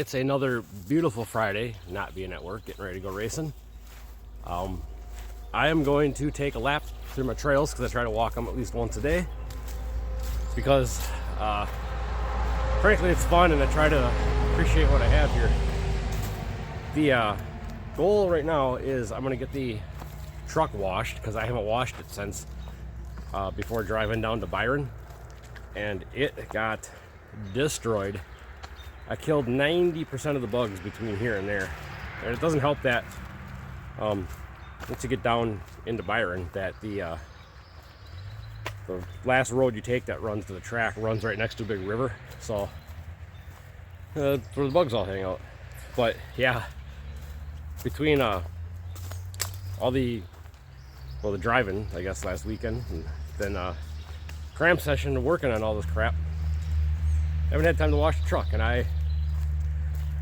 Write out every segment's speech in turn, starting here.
it's another beautiful Friday, not being at work, getting ready to go racing. I am going to take a lap through my trails because I try to walk them at least once a day. Because, frankly, it's fun and I try to appreciate what I have here. The goal right now is I'm going to get the truck washed because I haven't washed it since before driving down to Byron, and it got destroyed. I killed 90% of the bugs between here and there, and it doesn't help that once you get down into Byron that the last road you take that runs to the track runs right next to a big river, so where the bugs all hang out. But yeah, between all the driving, I guess, last weekend, and then cram session working on all this crap, I haven't had time to wash the truck, and I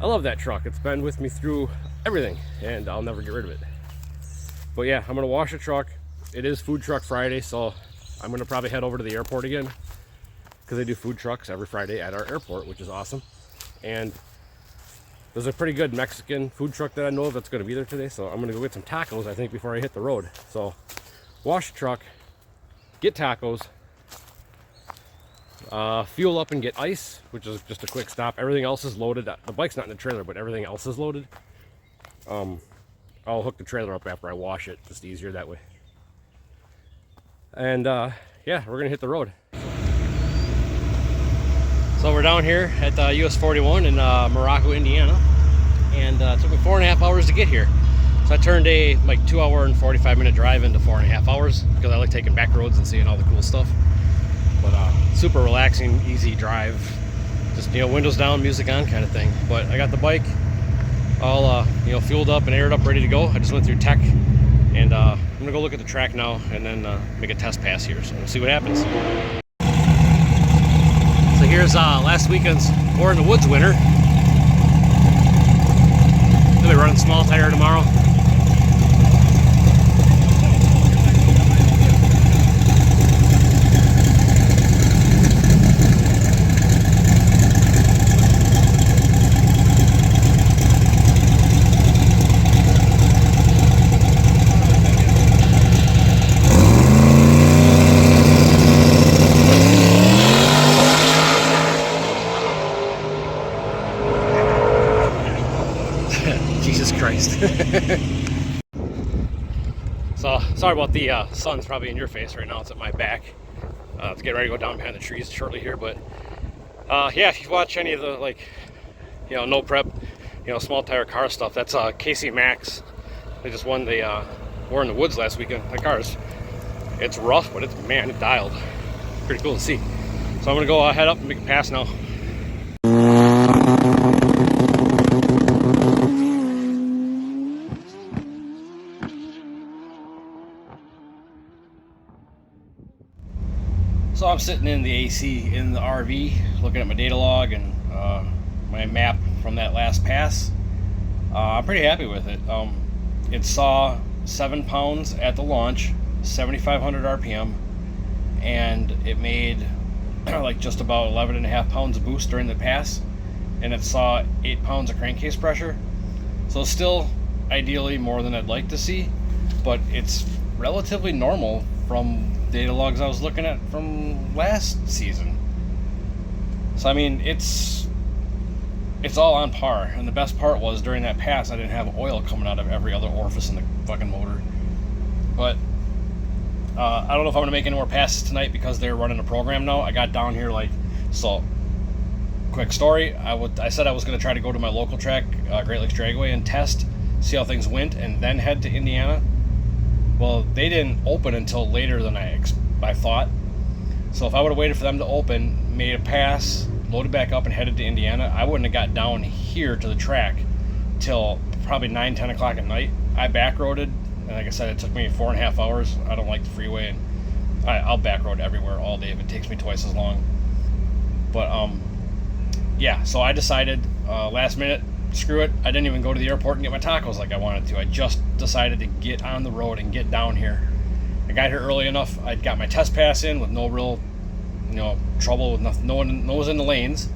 love that truck. It's been with me through everything, and I'll never get rid of it. But yeah, I'm gonna wash the truck. It is Food Truck Friday, so I'm gonna probably head over to the airport again because they do food trucks every Friday at our airport, which is awesome. And there's a pretty good Mexican food truck that I know of that's gonna be there today, so I'm gonna go get some tacos, I think, before I hit the road. So wash the truck, get tacos, fuel up and get ice, which is just a quick stop. Everything else is loaded. The bike's not in the trailer, but everything else is loaded. I'll hook the trailer up after I wash it, just easier that way. And yeah, we're gonna hit the road. So we're down here at US 41 in Morocco, Indiana, and it took me 4.5 hours to get here. So I turned a like 2 hour and 45-minute drive into 4.5 hours because I like taking back roads and seeing all the cool stuff. But super relaxing, easy drive, just, you know, windows down, music on kind of thing. But I got the bike all you know, fueled up and aired up, ready to go. I just went through tech, and I'm gonna go look at the track now and then make a test pass here, so we'll see what happens. So here's last weekend's War in the Woods winner. They'll be running small tire tomorrow. Jesus Christ. So sorry about the sun's probably in your face right now. It's at my back. It's getting ready to go down behind the trees shortly here, but yeah, if you watch any of the, like, you know, no prep, you know, small tire car stuff, that's Casey Max. They just won the War in the Woods last weekend. That car it's rough, but man, it dialed. Pretty cool to see. So I'm gonna go head up and make a pass now. So I'm sitting in the AC in the RV, looking at my data log and my map from that last pass. I'm pretty happy with it. It saw 7 pounds at the launch, 7,500 RPM, and it made like just about 11.5 pounds of boost during the pass, and it saw 8 pounds of crankcase pressure. So still ideally more than I'd like to see, but it's relatively normal from data logs I was looking at from last season. So I mean, it's all on par, and the best part was during that pass I didn't have oil coming out of every other orifice in the fucking motor. But I don't know if I'm gonna make any more passes tonight because they're running a program now. I got down here so quick story, I said I was gonna try to go to my local track, Great Lakes Dragway, and test, see how things went, and then head to Indiana. Well, they didn't open until later than I thought. So if I would have waited for them to open, made a pass, loaded back up, and headed to Indiana, I wouldn't have got down here to the track till probably 9, 10 o'clock at night. I backroaded, and like I said, it took me 4.5 hours. I don't like the freeway, and I'll backroad everywhere all day if it takes me twice as long. But yeah, so I decided last minute, screw it. I didn't even go to the airport and get my tacos like I wanted to. I just decided to get on the road and get down here. I got here early enough. I got my test pass in with no real, you know, trouble with nothing. No one was in the lanes.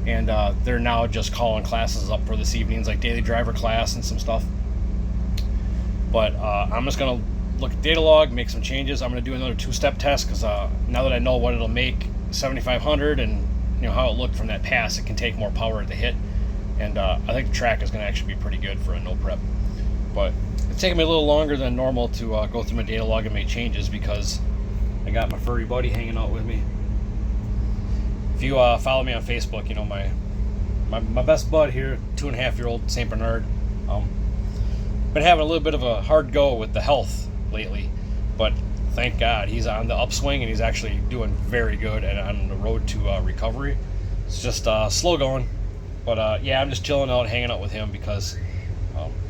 and they're now just calling classes up for this evening's like daily driver class and some stuff. But I'm just gonna look at data log, make some changes. I'm gonna do another two-step test because now that I know what it'll make 7,500 and how it looked from that pass, it can take more power to hit, and I think the track is gonna actually be pretty good for a no prep. But it's taking me a little longer than normal to go through my data log and make changes because I got my furry buddy hanging out with me. If you follow me on Facebook, my best bud here, 2.5-year-old Saint Bernard. Been having a little bit of a hard go with the health lately, but thank God he's on the upswing and he's actually doing very good and on the road to recovery. It's just slow going, but yeah, I'm just chilling out, hanging out with him because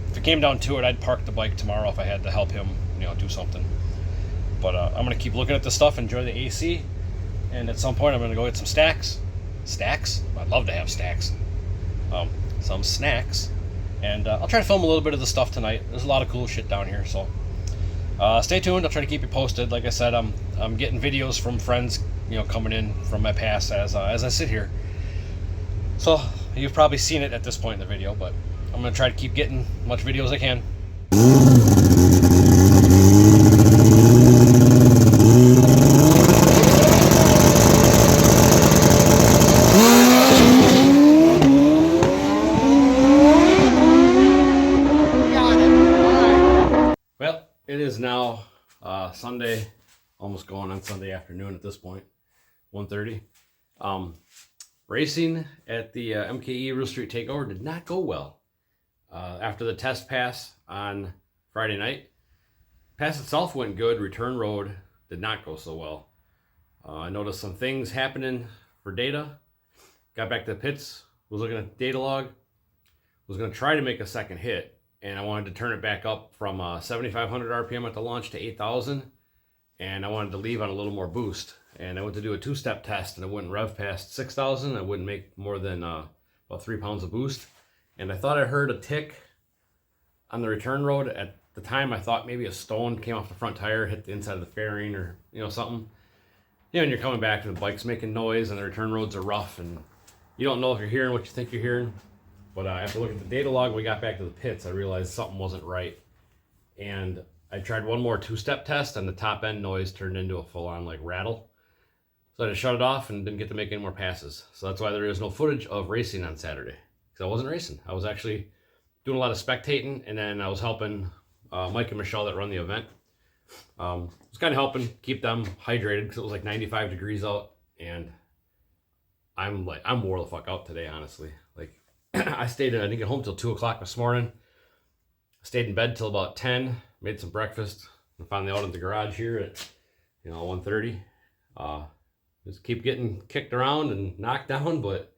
if it came down to it, I'd park the bike tomorrow if I had to help him, do something. But I'm gonna keep looking at this stuff, enjoy the AC, and at some point I'm gonna go get some stacks. Stacks? I'd love to have stacks. Some snacks. And I'll try to film a little bit of the stuff tonight. There's a lot of cool shit down here, so stay tuned. I'll try to keep you posted. Like I said, I'm getting videos from friends, coming in from my past as I sit here. So you've probably seen it at this point in the video, but I'm gonna try to keep getting as much video as I can. It is now Sunday, almost going on Sunday afternoon at this point, 1:30. Racing at the MKE Real Street Takeover did not go well. After the test pass on Friday night, pass itself went good. Return road did not go so well. I noticed some things happening for data. Got back to the pits, was looking at data log, was going to try to make a second hit. And I wanted to turn it back up from 7,500 RPM at the launch to 8,000. And I wanted to leave on a little more boost. And I went to do a two-step test and it wouldn't rev past 6,000. I wouldn't make more than about 3 pounds of boost. And I thought I heard a tick on the return road. At the time, I thought maybe a stone came off the front tire, hit the inside of the fairing or something. And you're coming back and the bike's making noise and the return roads are rough. And you don't know if you're hearing what you think you're hearing. But after looking at the data log, when we got back to the pits, I realized something wasn't right. And I tried one more two-step test, and the top end noise turned into a full-on rattle. So I just shut it off and didn't get to make any more passes. So that's why there is no footage of racing on Saturday. Because I wasn't racing. I was actually doing a lot of spectating, and then I was helping Mike and Michelle that run the event. I was kind of helping keep them hydrated because it was like 95 degrees out, and I'm wore the fuck out today, honestly. I didn't get home till 2 o'clock this morning. Stayed in bed till about 10, made some breakfast, and finally out in the garage here at 1:30. Just keep getting kicked around and knocked down, but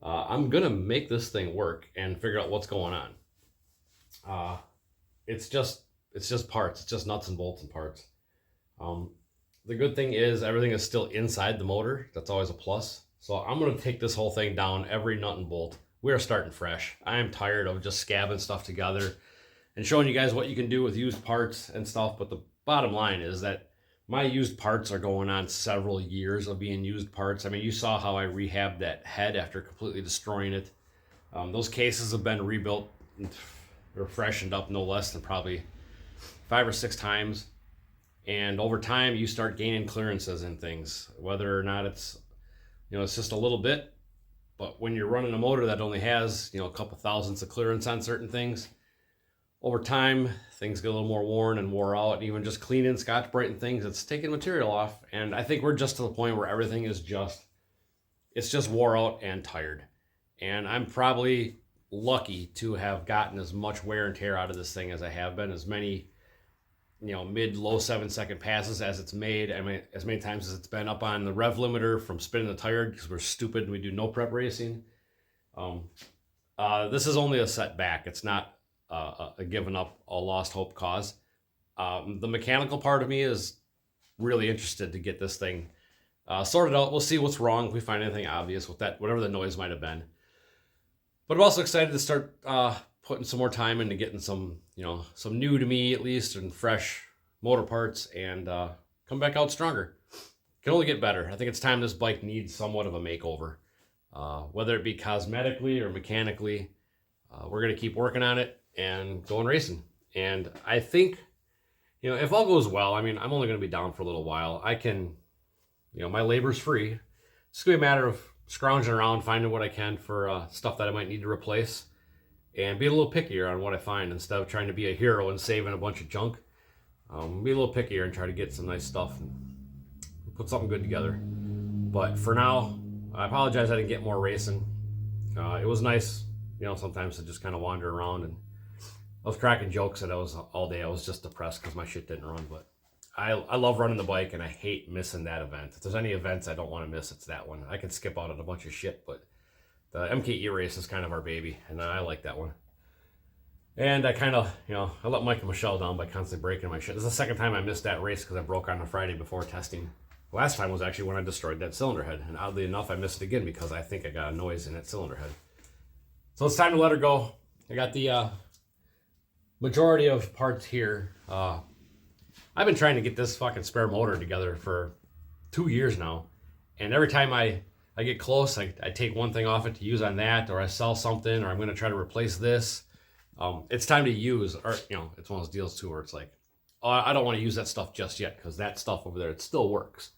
I'm gonna make this thing work and figure out what's going on. It's just parts. It's just nuts and bolts and parts. The good thing is everything is still inside the motor. That's always a plus. So I'm gonna take this whole thing down, every nut and bolt. We are starting fresh. I am tired of just scabbing stuff together and showing you guys what you can do with used parts and stuff. But the bottom line is that my used parts are going on several years of being used parts. I mean, you saw how I rehabbed that head after completely destroying it. Those cases have been rebuilt or freshened up no less than probably 5 or 6 times. And over time, you start gaining clearances in things, whether or not it's, it's just a little bit. But when you're running a motor that only has, a couple thousandths of clearance on certain things, over time, things get a little more worn and wore out. And even just cleaning, Scotch-Brighting things, it's taking material off. And I think we're just to the point where everything is it's just wore out and tired. And I'm probably lucky to have gotten as much wear and tear out of this thing as I have been, as many mid-low 7-second passes as it's made. I mean, as many times as it's been up on the rev limiter from spinning the tire because we're stupid and we do no prep racing. This is only a setback. It's not a given up, a lost hope cause. The mechanical part of me is really interested to get this thing sorted out. We'll see what's wrong if we find anything obvious with that, whatever the noise might have been. But I'm also excited to start putting some more time into getting some new to me at least and fresh motor parts and come back out stronger. Can only get better. I think it's time this bike needs somewhat of a makeover. Whether it be cosmetically or mechanically, we're going to keep working on it and going racing. And I think, if all goes well, I mean, I'm only going to be down for a little while. I can, my labor's free. It's going to be a matter of scrounging around, finding what I can for stuff that I might need to replace, and be a little pickier on what I find instead of trying to be a hero and saving a bunch of junk. Be a little pickier and try to get some nice stuff and put something good together. But for now, I apologize I didn't get more racing. It was nice, sometimes to just kind of wander around, and I was cracking jokes that all day I was just depressed because my shit didn't run. But I love running the bike, and I hate missing that event. If there's any events I don't want to miss, it's that one. I can skip out on a bunch of shit, but the MKE race is kind of our baby, and I like that one. And I kind of, I let Mike and Michelle down by constantly breaking my shit. This is the second time I missed that race because I broke on the Friday before testing. The last time was actually when I destroyed that cylinder head. And oddly enough, I missed it again because I think I got a noise in that cylinder head. So it's time to let her go. I got the majority of parts here. I've been trying to get this fucking spare motor together for 2 years now. And every time I get close, I take one thing off it to use on that, or I sell something, or I'm going to try to replace this. It's time to use, or, it's one of those deals too where it's like, oh, I don't want to use that stuff just yet because that stuff over there, it still works.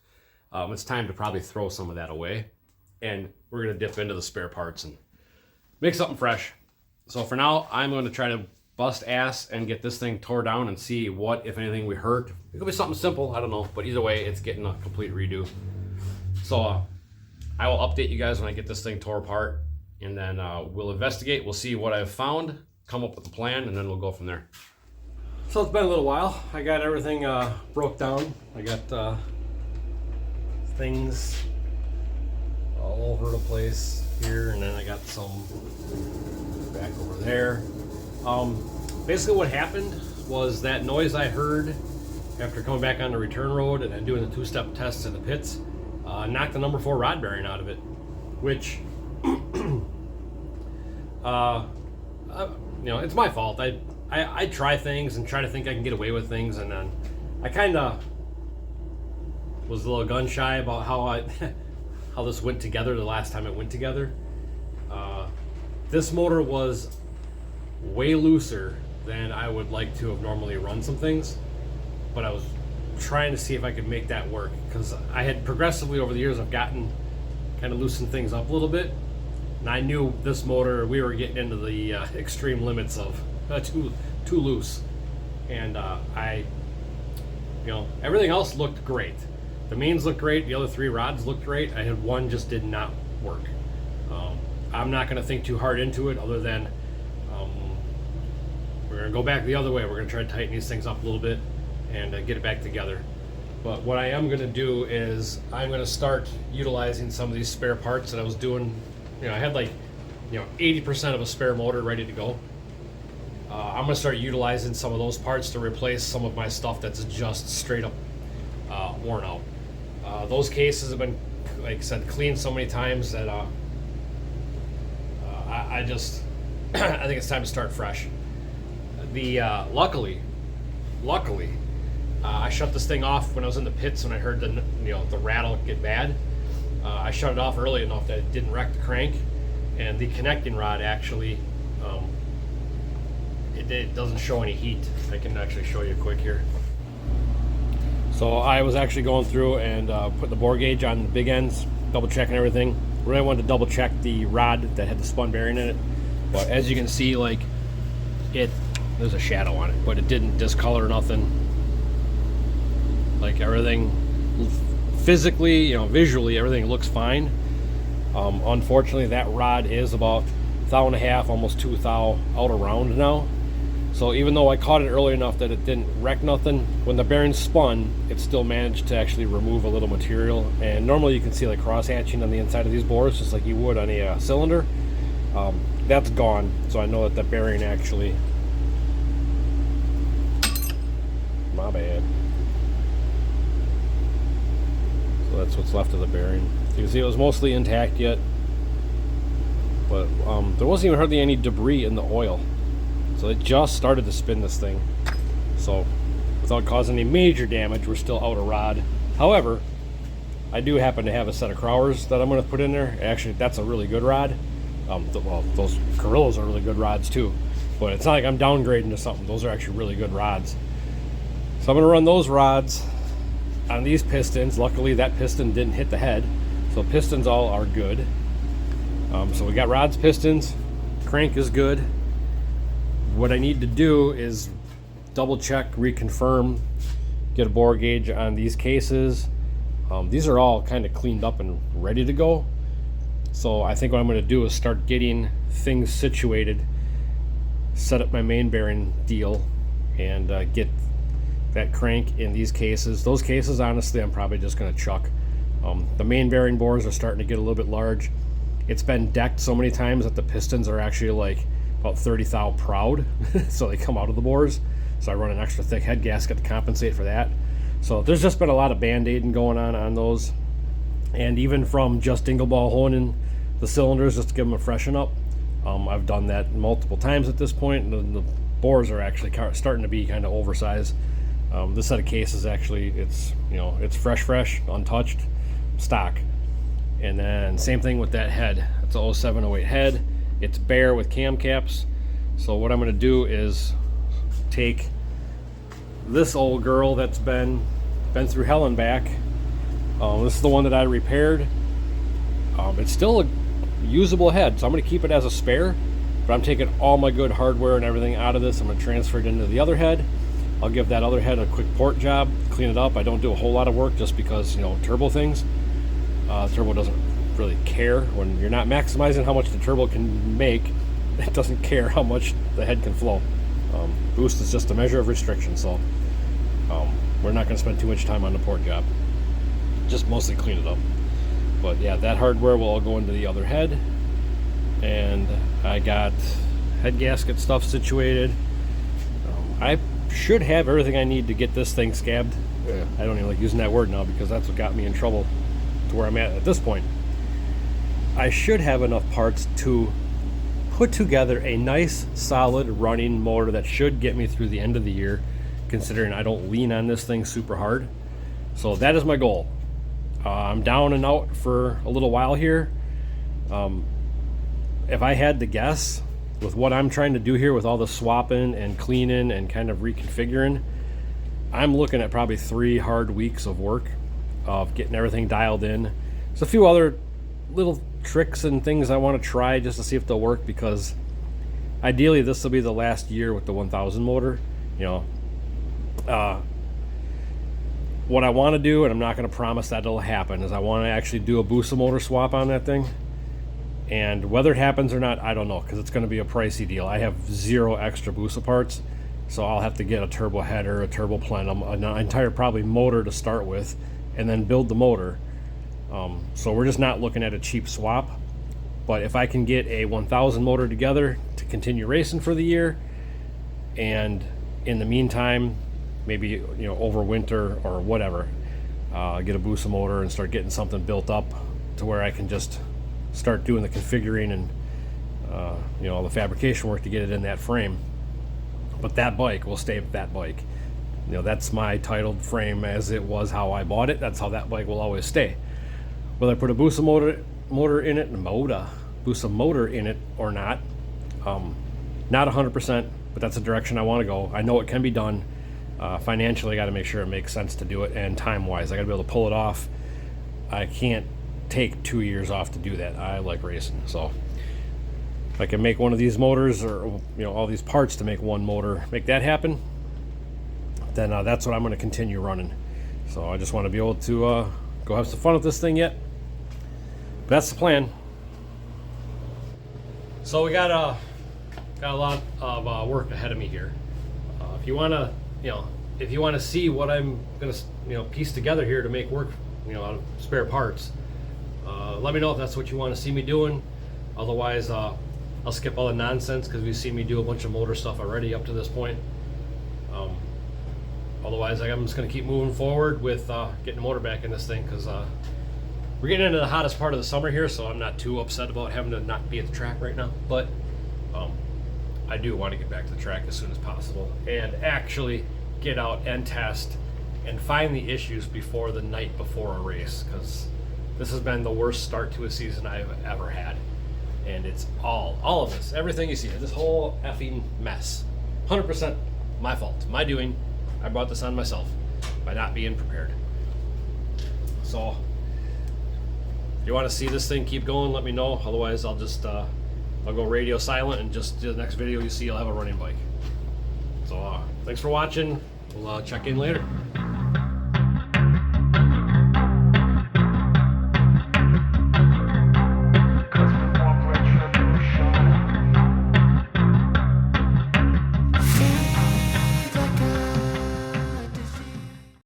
It's time to probably throw some of that away, and we're going to dip into the spare parts and make something fresh. So for now, I'm going to try to bust ass and get this thing tore down and see what, if anything, we hurt. It could be something simple, I don't know, but either way, it's getting a complete redo. So I will update you guys when I get this thing tore apart, and then we'll investigate. We'll see what I've found, come up with a plan, and then we'll go from there. So it's been a little while. I got everything broke down. I got things all over the place here, and then I got some back over there. Basically what happened was that noise I heard after coming back on the return road and then doing the two-step tests in the pits knocked the number 4 rod bearing out of it, which it's my fault. I try things and try to think I can get away with things, and then I kind of was a little gun shy about how this went together the last time it went together. This motor was way looser than I would like to have normally run some things, but I was trying to see if I could make that work because I had progressively over the years I've gotten kind of loosened things up a little bit, and I knew this motor we were getting into the extreme limits of too loose, and everything else looked great. The mains looked great, the other 3 rods looked great. I had one just did not work. I'm not going to think too hard into it other than we're going to go back the other way. We're going to try to tighten these things up a little bit and get it back together. But what I am going to do is I'm going to start utilizing some of these spare parts that I was doing. I had 80% of a spare motor ready to go. I'm going to start utilizing some of those parts to replace some of my stuff that's just straight up worn out. Those cases have been, like I said, cleaned so many times that I just I think it's time to start fresh. Luckily, I shut this thing off when I was in the pits when I heard the rattle get bad. I shut it off early enough that it didn't wreck the crank, and the connecting rod actually it doesn't show any heat. I can actually show you quick here. So I was actually going through and putting the bore gauge on the big ends, double checking everything. Really wanted to double check the rod that had the spun bearing in it, but as you can see, there's a shadow on it, but it didn't discolor nothing. Like everything physically, visually, everything looks fine. Unfortunately, that rod is about 1.5 thou, almost 2 thou out around now. So even though I caught it early enough that it didn't wreck nothing, when the bearing spun, it still managed to actually remove a little material. And normally you can see cross hatching on the inside of these bores, just like you would on a cylinder. That's gone, so I know that the bearing actually, my bad. So that's what's left of the bearing. You can see it was mostly intact yet, but there wasn't even hardly any debris in the oil. So it just started to spin this thing. So without causing any major damage, we're still out a rod. However, I do happen to have a set of Crowers that I'm going to put in there. Actually, that's a really good rod. Well, those Gorillas are really good rods too, but it's not like I'm downgrading to something. Those are actually really good rods. So I'm going to run those rods on these pistons. Luckily, that piston didn't hit the head, so pistons all are good. So we got rods, pistons, crank is good. What I need to do is double check, reconfirm, get a bore gauge on these cases. These are all kind of cleaned up and ready to go. So I think what I'm going to do is start getting things situated, set up my main bearing deal, and get that crank in these cases. Those cases, honestly, I'm probably just going to chuck. The main bearing bores are starting to get a little bit large. It's been decked so many times that the pistons are actually like about 30 thou proud, so they come out of the bores. So I run an extra thick head gasket to compensate for that. So there's just been a lot of band-aiding going on those. And even from just dingle ball honing the cylinders just to give them a freshen up, I've done that multiple times at this point, and the bores are actually starting to be kind of oversized. This set of cases actually, it's fresh, untouched, stock. And then same thing with that head. It's a 0708 head. It's bare with cam caps. So what I'm going to do is take this old girl that's been through hell and back. This is the one that I repaired. It's still a usable head, so I'm going to keep it as a spare, but I'm taking all my good hardware and everything out of this. I'm going to transfer it into the other head. I'll give that other head a quick port job, clean it up. I don't do a whole lot of work just because, turbo things. Turbo doesn't really care. When you're not maximizing how much the turbo can make, it doesn't care how much the head can flow. Boost is just a measure of restriction, so we're not going to spend too much time on the port job. Just mostly clean it up. But yeah, that hardware will all go into the other head, and I got head gasket stuff situated. I should have everything I need to get this thing scabbed. I don't even like using that word now because that's what got me in trouble to where I'm at this point. I should have enough parts to put together a nice solid running motor that should get me through the end of the year, considering I don't lean on this thing super hard. So that is my goal. I'm down and out for a little while here. If I had to guess, with what I'm trying to do here with all the swapping and cleaning and kind of reconfiguring, I'm looking at probably 3 hard weeks of work of getting everything dialed in. There's a few other little tricks and things I want to try just to see if they'll work, because ideally this will be the last year with the 1000 motor. What I want to do, and I'm not going to promise that it'll happen, is I want to actually do a Busa motor swap on that thing. And whether it happens or not, I don't know, because it's going to be a pricey deal. I have 0 extra Busa parts, so I'll have to get a turbo header, a turbo plenum, an entire probably motor to start with, and then build the motor. So we're just not looking at a cheap swap. But if I can get a 1000 motor together to continue racing for the year, and in the meantime, maybe over winter or whatever, get a Busa motor and start getting something built up to where I can just start doing the configuring and all the fabrication work to get it in that frame. But that bike will stay that bike. That's my titled frame as it was how I bought it. That's how that bike will always stay. Whether I put a Busa motor in it, Busa motor in it or not, not 100%, but that's the direction I want to go. I know it can be done. Financially, I got to make sure it makes sense to do it, and time-wise, I got to be able to pull it off. I can't take 2 years off to do that. I like racing, so if I can make one of these motors, or all these parts to make one motor, make that happen, then that's what I'm going to continue running. So I just want to be able to go have some fun with this thing yet. But that's the plan. So we got a lot of work ahead of me here. If you want to see what I'm gonna piece together here to make work out of spare parts, let me know if that's what you want to see me doing. Otherwise, I'll skip all the nonsense because we've seen me do a bunch of motor stuff already up to this point. Otherwise, I'm just going to keep moving forward with getting the motor back in this thing, because we're getting into the hottest part of the summer here, so I'm not too upset about having to not be at the track right now. But I do want to get back to the track as soon as possible and actually get out and test and find the issues before the night before a race, because this has been the worst start to a season I've ever had. And it's all of this, everything you see, this whole effing mess, 100% my fault, my doing. I brought this on myself by not being prepared. So if you want to see this thing keep going, let me know. Otherwise, I'll just I'll go radio silent, and just the next video you see, I'll have a running bike. So thanks for watching. We'll check in later.